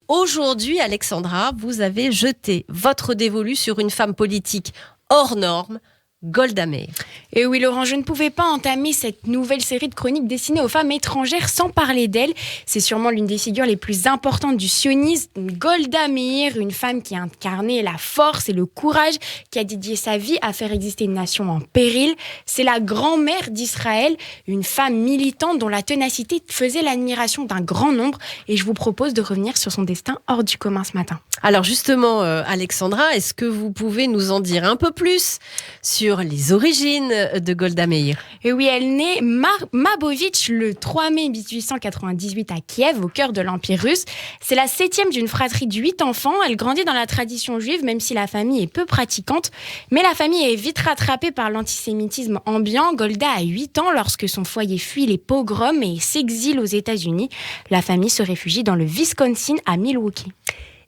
Aujourd'hui, Alexandra, vous avez jeté votre dévolu sur une femme politique hors norme, Golda Meir. Et oui, Laurent, je ne pouvais pas entamer cette nouvelle série de chroniques destinées aux femmes étrangères sans parler d'elle. C'est sûrement l'une des figures les plus importantes du sionisme. Golda Meir, une femme qui a incarné la force et le courage, qui a dédié sa vie à faire exister une nation en péril. C'est la grand-mère d'Israël, une femme militante dont la ténacité faisait l'admiration d'un grand nombre. Et je vous propose de revenir sur son destin hors du commun ce matin. Alors justement, Alexandra, est-ce que vous pouvez nous en dire un peu plus sur les origines de Golda Meir? Et oui, elle naît Mabovitch le 3 mai 1898 à Kiev, au cœur de l'Empire russe. C'est la 7e d'une fratrie de 8 enfants. Elle grandit dans la tradition juive, même si la famille est peu pratiquante. Mais la famille est vite rattrapée par l'antisémitisme ambiant. Golda a 8 ans lorsque son foyer fuit les pogroms et s'exile aux États-Unis. La famille se réfugie dans le Wisconsin à Milwaukee.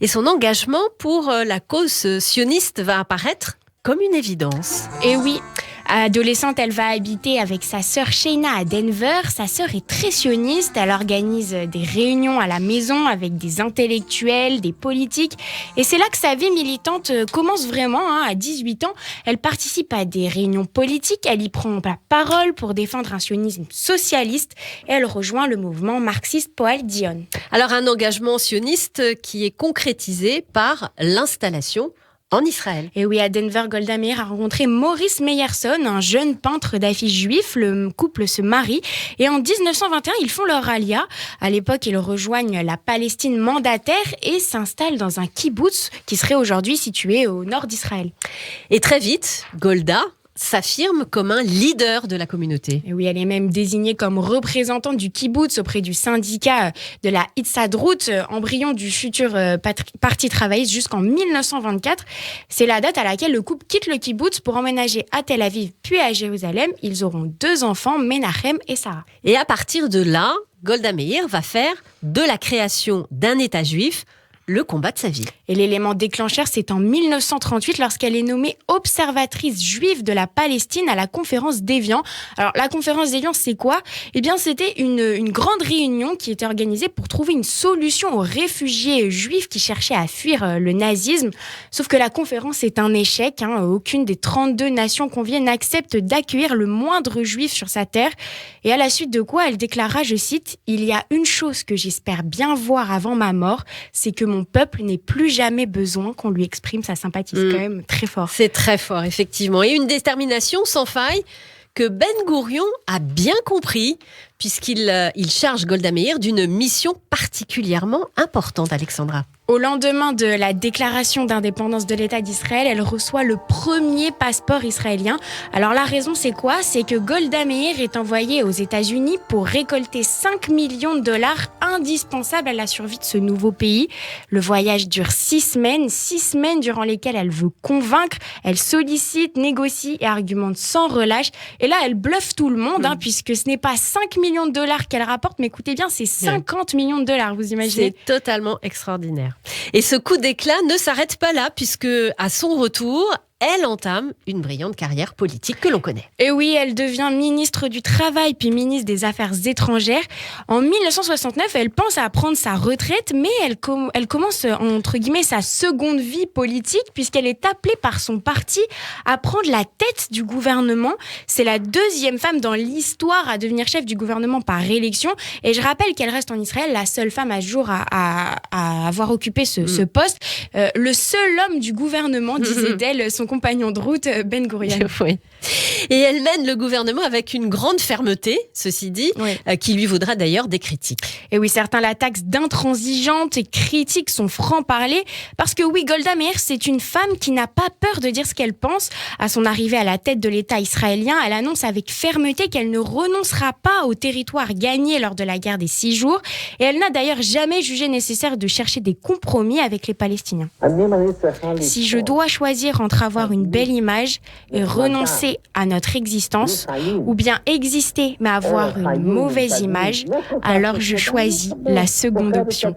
Et son engagement pour la cause sioniste va apparaître comme une évidence. Et oui, adolescente, elle va habiter avec sa sœur Sheina à Denver. Sa sœur est très sioniste. Elle organise des réunions à la maison avec des intellectuels, des politiques. Et c'est là que sa vie militante commence vraiment. À 18 ans, elle participe à des réunions politiques. Elle y prend la parole pour défendre un sionisme socialiste. Et elle rejoint le mouvement marxiste Poale Zion. Alors un engagement sioniste qui est concrétisé par l'installation en Israël. Et oui, à Denver, Golda Meir a rencontré Maurice Meyerson, un jeune peintre d'affiches juif. Le couple se marie et en 1921, ils font leur alia. À l'époque, ils rejoignent la Palestine mandataire et s'installent dans un kibboutz qui serait aujourd'hui situé au nord d'Israël. Et très vite, Golda s'affirme comme un leader de la communauté. Et oui, elle est même désignée comme représentante du kibboutz auprès du syndicat de la Hitzadrout, embryon du futur parti travailliste jusqu'en 1924. C'est la date à laquelle le couple quitte le kibboutz pour emménager à Tel Aviv puis à Jérusalem. Ils auront 2 enfants, Menachem et Sarah. Et à partir de là, Golda Meir va faire de la création d'un État juif le combat de sa vie. Et l'élément déclencheur, c'est en 1938 lorsqu'elle est nommée observatrice juive de la Palestine à la conférence d'Évian. Alors, la conférence d'Évian, c'est quoi ? Eh bien, c'était une grande réunion qui était organisée pour trouver une solution aux réfugiés juifs qui cherchaient à fuir le nazisme. Sauf que la conférence est un échec. Aucune des 32 nations conviées n'accepte d'accueillir le moindre juif sur sa terre. Et à la suite de quoi, elle déclara, je cite, « Il y a une chose que j'espère bien voir avant ma mort, c'est que mon peuple n'ait plus jamais besoin qu'on lui exprime sa sympathie. » C'est quand même très fort. C'est très fort, effectivement. Et une détermination sans faille que Ben Gourion a bien compris, puisqu'il charge Golda Meir d'une mission particulièrement importante, Alexandra. Au lendemain de la déclaration d'indépendance de l'État d'Israël, elle reçoit le premier passeport israélien. Alors la raison, c'est quoi ? C'est que Golda Meir est envoyée aux États-Unis pour récolter 5 millions de dollars indispensables à la survie de ce nouveau pays. Le voyage dure 6 semaines durant lesquelles elle veut convaincre, elle sollicite, négocie et argumente sans relâche. Et là, elle bluffe tout le monde, puisque ce n'est pas 5 millions de dollars qu'elle rapporte, mais écoutez bien, c'est 50 millions de dollars, vous imaginez ? C'est totalement extraordinaire. Et ce coup d'éclat ne s'arrête pas là, puisque à son retour, elle entame une brillante carrière politique que l'on connaît. Et oui, elle devient ministre du Travail puis ministre des Affaires étrangères. En 1969, elle pense à prendre sa retraite, mais elle commence, entre guillemets, sa seconde vie politique puisqu'elle est appelée par son parti à prendre la tête du gouvernement. C'est la 2e femme dans l'histoire à devenir chef du gouvernement par élection. Et je rappelle qu'elle reste en Israël la seule femme à ce jour à avoir occupé ce poste. Le seul homme du gouvernement, disait d'elle, son compagnon de route, Ben Gourion. Oui. Et elle mène le gouvernement avec une grande fermeté, ceci dit, qui lui vaudra d'ailleurs des critiques. Et oui, certains la taxent d'intransigeante et critiques son franc-parler, parce que oui, Golda Meir, c'est une femme qui n'a pas peur de dire ce qu'elle pense. À son arrivée à la tête de l'État israélien, elle annonce avec fermeté qu'elle ne renoncera pas au territoire gagné lors de la guerre des 6 jours, et elle n'a d'ailleurs jamais jugé nécessaire de chercher des compromis avec les Palestiniens. Si je dois choisir entre avoir une belle image et renoncer à notre existence, ou bien exister mais avoir une mauvaise image, alors je choisis la seconde option.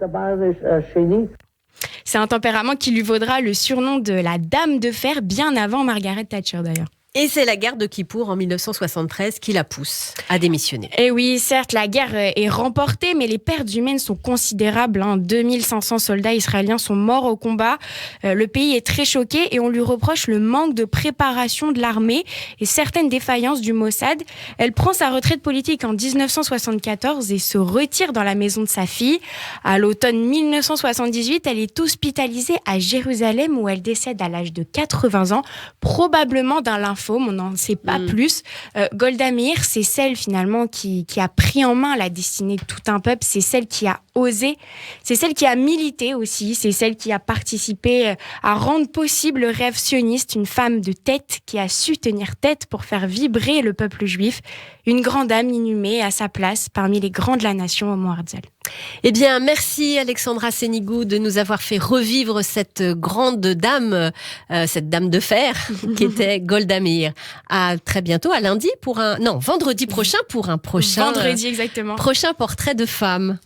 C'est un tempérament qui lui vaudra le surnom de la Dame de Fer bien avant Margaret Thatcher d'ailleurs. Et c'est la guerre de Kippour en 1973 qui la pousse à démissionner. Et oui, certes, la guerre est remportée, mais les pertes humaines sont considérables. 2500 soldats israéliens sont morts au combat. Le pays est très choqué et on lui reproche le manque de préparation de l'armée et certaines défaillances du Mossad. Elle prend sa retraite politique en 1974 et se retire dans la maison de sa fille. À l'automne 1978, elle est hospitalisée à Jérusalem où elle décède à l'âge de 80 ans, probablement d'un lymphome. On n'en sait pas plus. Golda Meir, c'est celle finalement qui a pris en main la destinée de tout un peuple. C'est celle qui a osé. C'est celle qui a milité aussi. C'est celle qui a participé à rendre possible le rêve sioniste. Une femme de tête qui a su tenir tête pour faire vibrer le peuple juif. Une grande âme inhumée à sa place parmi les grands de la nation au Mont Herzl. Eh bien, merci Alexandra Sénigou de nous avoir fait revivre cette grande dame, cette dame de fer qui était Golda Meir. À très bientôt, à lundi vendredi prochain pour un prochain Vendredi, exactement. Prochain portrait de femme.